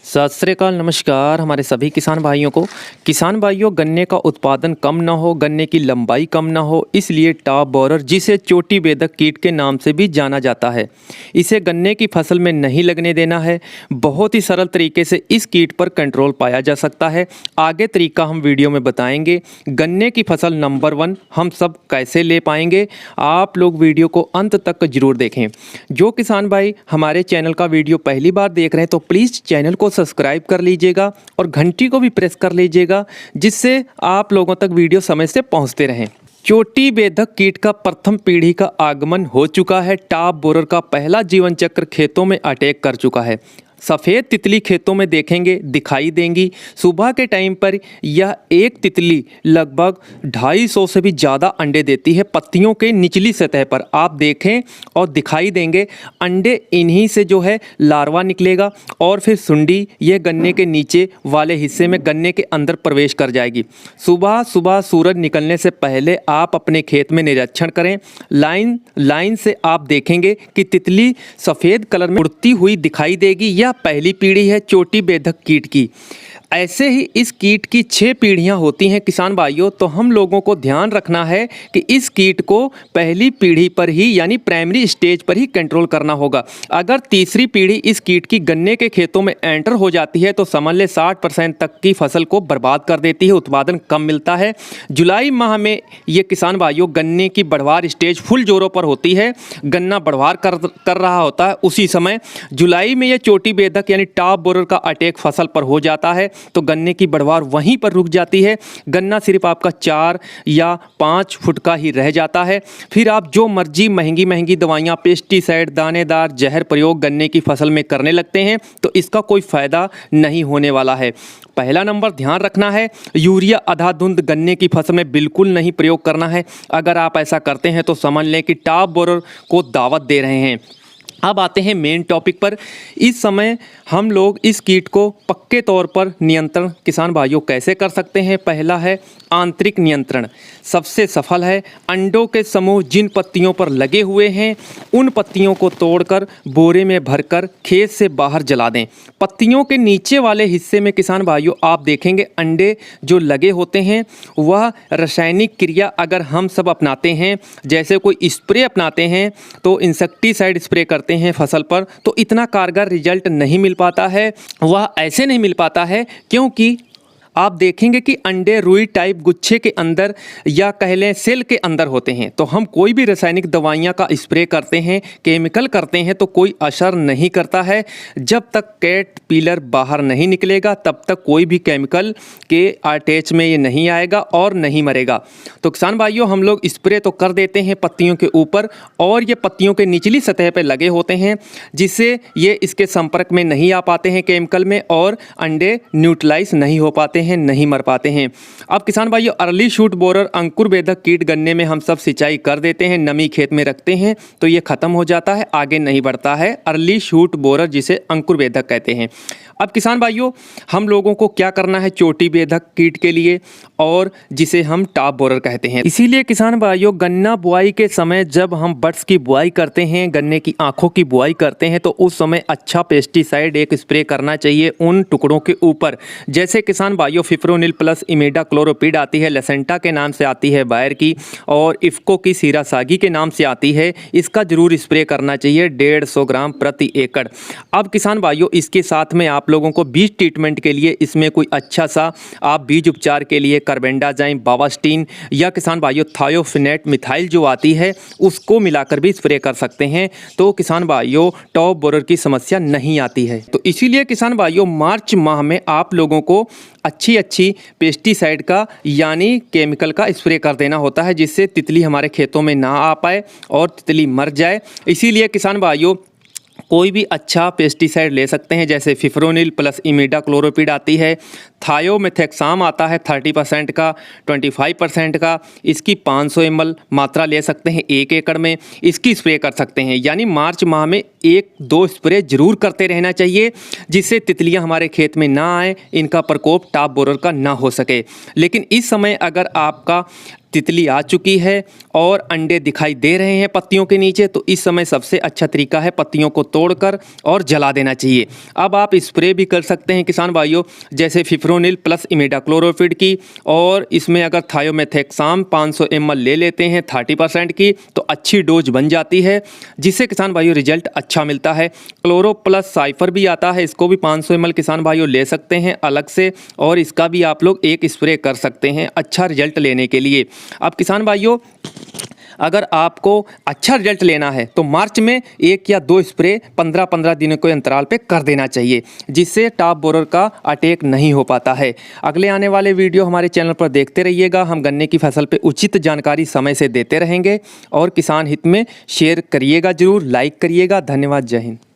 सत श्री अकाल, नमस्कार हमारे सभी किसान भाइयों को। किसान भाइयों, गन्ने का उत्पादन कम ना हो, गन्ने की लंबाई कम ना हो, इसलिए टॉप बोरर, जिसे चोटी बेधक कीट के नाम से भी जाना जाता है, इसे गन्ने की फसल में नहीं लगने देना है। बहुत ही सरल तरीके से इस कीट पर कंट्रोल पाया जा सकता है। आगे तरीका हम वीडियो में बताएंगे। गन्ने की फसल नंबर 1 हम सब कैसे ले पाएंगे, आप लोग वीडियो को अंत तक जरूर देखें। जो किसान भाई हमारे चैनल का वीडियो पहली बार देख रहे हैं तो प्लीज़ चैनल को सब्सक्राइब कर लीजिएगा और घंटी को भी प्रेस कर लीजिएगा, जिससे आप लोगों तक वीडियो समय से पहुंचते रहें। चोटी बेधक कीट का प्रथम पीढ़ी का आगमन हो चुका है। टॉप बोरर का पहला जीवन चक्र खेतों में अटैक कर चुका है। सफ़ेद तितली खेतों में देखेंगे दिखाई देंगी। सुबह के टाइम पर यह एक तितली लगभग 250 से भी ज़्यादा अंडे देती है पत्तियों के निचली सतह पर। आप देखें और दिखाई देंगे अंडे, इन्हीं से जो है लार्वा निकलेगा और फिर सुंडी यह गन्ने के नीचे वाले हिस्से में गन्ने के अंदर प्रवेश कर जाएगी। सुबह सुबह सूरज निकलने से पहले आप अपने खेत में निरीक्षण करें। लाइन से आप देखेंगे कि तितली सफ़ेद कलर में उड़ती हुई दिखाई देगी। यह पहली पीढ़ी है चोटी बेधक कीट की। ऐसे ही इस कीट की 6 पीढ़ियां होती हैं किसान भाइयों। तो हम लोगों को ध्यान रखना है कि इस कीट को पहली पीढ़ी पर ही यानी प्राइमरी स्टेज पर ही कंट्रोल करना होगा। अगर तीसरी पीढ़ी इस कीट की गन्ने के खेतों में एंटर हो जाती है तो समझ ले 60% तक की फसल को बर्बाद कर देती है, उत्पादन कम मिलता है। जुलाई माह में ये किसान भाइयों गन्ने की बढ़वार स्टेज फुल जोरों पर होती है, गन्ना बढ़वार कर रहा होता है। उसी समय जुलाई में यह चोटी बेधक यानी टॉप बोरर का अटैक फसल पर हो जाता है तो गन्ने की बढ़वार वहीं पर रुक जाती है। गन्ना सिर्फ आपका 4 या 5 फुट का ही रह जाता है। फिर आप जो मर्जी महंगी महंगी दवाइयाँ, पेस्टिसाइड, दानेदार जहर प्रयोग गन्ने की फसल में करने लगते हैं तो इसका कोई फ़ायदा नहीं होने वाला है। पहला नंबर ध्यान रखना है, यूरिया अंधाधुंध गन्ने की फसल में बिल्कुल नहीं प्रयोग करना है। अगर आप ऐसा करते हैं तो समझ लें कि टॉप बोरर को दावत दे रहे हैं। अब आते हैं मेन टॉपिक पर। इस समय हम लोग इस कीट को पक्के तौर पर नियंत्रण किसान भाइयों कैसे कर सकते हैं। पहला है आंतरिक नियंत्रण, सबसे सफल है। अंडों के समूह जिन पत्तियों पर लगे हुए हैं उन पत्तियों को तोड़कर बोरे में भरकर खेत से बाहर जला दें। पत्तियों के नीचे वाले हिस्से में किसान भाइयों आप देखेंगे अंडे जो लगे होते हैं, वह रासायनिक क्रिया अगर हम सब अपनाते हैं, जैसे कोई स्प्रे अपनाते हैं तो इंसेक्टिसाइड स्प्रे करते हैं फसल पर, तो इतना कारगर रिजल्ट नहीं मिल पाता है। वह ऐसे नहीं मिल पाता है क्योंकि आप देखेंगे कि अंडे रुई टाइप गुच्छे के अंदर या कह लें सेल के अंदर होते हैं। तो हम कोई भी रासायनिक दवाइयाँ का स्प्रे करते हैं, केमिकल करते हैं तो कोई असर नहीं करता है। जब तक कैट पिलर बाहर नहीं निकलेगा तब तक कोई भी केमिकल के अटैच में ये नहीं आएगा और नहीं मरेगा। तो किसान भाइयों हम लोग स्प्रे तो कर देते हैं पत्तियों के ऊपर और ये पत्तियों के निचली सतह पर लगे होते हैं, जिससे ये इसके संपर्क में नहीं आ पाते हैं केमिकल में और अंडे न्यूट्रलाइज नहीं हो पाते हैं, नहीं मर पाते हैं। अब किसान भाइयों अर्ली शूट बोरर अंकुर बेधक कीट गन्ने में हम सब सिंचाई कर देते हैं, नमी खेत में रखते हैं तो ये खत्म हो जाता है, आगे नहीं बढ़ता है। अर्ली शूट बोरर जिसे अंकुर बेधक कहते हैं। अब किसान भाइयों हम लोगों को क्या करना है चोटी बेधक कीट के लिए, और जिसे हम टॉप बोरर कहते हैं। इसीलिए किसान भाइयों गन्ना बुआई के समय जब हम बड्स की बुआई करते हैं, गन्ने की आंखों की बुआई करते हैं, तो उस समय अच्छा पेस्टिसाइड एक स्प्रे करना चाहिए उन टुकड़ों के ऊपर। जैसे किसान भाइयों फिप्रोनिल प्लस इमेडा क्लोरोपिड आती है, लेसेंटा के नाम से आती है बायर की, और इफ्को की सीरासागी के नाम से आती है। इसका जरूर स्प्रे करना चाहिए 150 ग्राम प्रति एकड़। अब किसान भाइयों इसके साथ में आप लोगों को बीज ट्रीटमेंट के लिए इसमें कोई अच्छा सा आप बीज उपचार के लिए कार्बेंडाजिम, बावास्टीन या किसान भाइयों थायोफिनेट मिथाइल जो आती है उसको मिलाकर भी स्प्रे कर सकते हैं। तो किसान भाइयों टॉप बोरर की समस्या नहीं आती है। तो इसीलिए किसान भाइयों मार्च माह में आप लोगों को अच्छी पेस्टिसाइड का यानी केमिकल का स्प्रे कर देना होता है, जिससे तितली हमारे खेतों में ना आ पाए और तितली मर जाए। इसीलिए किसान भाइयों कोई भी अच्छा पेस्टिसाइड ले सकते हैं, जैसे फिप्रोनिल प्लस इमिडा क्लोरोपिड आती है, थायोमेथेक्साम आता है 30% का, 25% का। इसकी 500 ml मात्रा ले सकते हैं 1 एकड़ में, इसकी स्प्रे कर सकते हैं। यानी मार्च माह में 1-2 स्प्रे जरूर करते रहना चाहिए, जिससे तितलियां हमारे खेत में ना आए, इनका प्रकोप टॉप बोरर का ना हो सके। लेकिन इस समय अगर आपका तितली आ चुकी है और अंडे दिखाई दे रहे हैं पत्तियों के नीचे, तो इस समय सबसे अच्छा तरीका है पत्तियों को तोड़कर और जला देना चाहिए। अब आप स्प्रे भी कर सकते हैं किसान भाइयों, जैसे फिप्रोनिल प्लस इमिडाक्लोरोफिड की, और इसमें अगर थायोमेथेक्साम 500 ml ले लेते हैं 30% की, तो अच्छी डोज बन जाती है, जिससे किसान भाइयों रिजल्ट अच्छा मिलता है। क्लोरो प्लस साइफर भी आता है, इसको भी 500 ml किसान भाइयों ले सकते हैं अलग से, और इसका भी आप लोग एक स्प्रे कर सकते हैं अच्छा रिजल्ट लेने के लिए। अब किसान भाइयों, अगर आपको अच्छा रिजल्ट लेना है तो मार्च में 1 या 2 स्प्रे 15-15 दिनों के अंतराल पे कर देना चाहिए, जिससे टॉप बोरर का अटैक नहीं हो पाता है। अगले आने वाले वीडियो हमारे चैनल पर देखते रहिएगा, हम गन्ने की फसल पे उचित जानकारी समय से देते रहेंगे, और किसान हित में शेयर करिएगा, जरूर लाइक करिएगा। धन्यवाद, जय हिंद।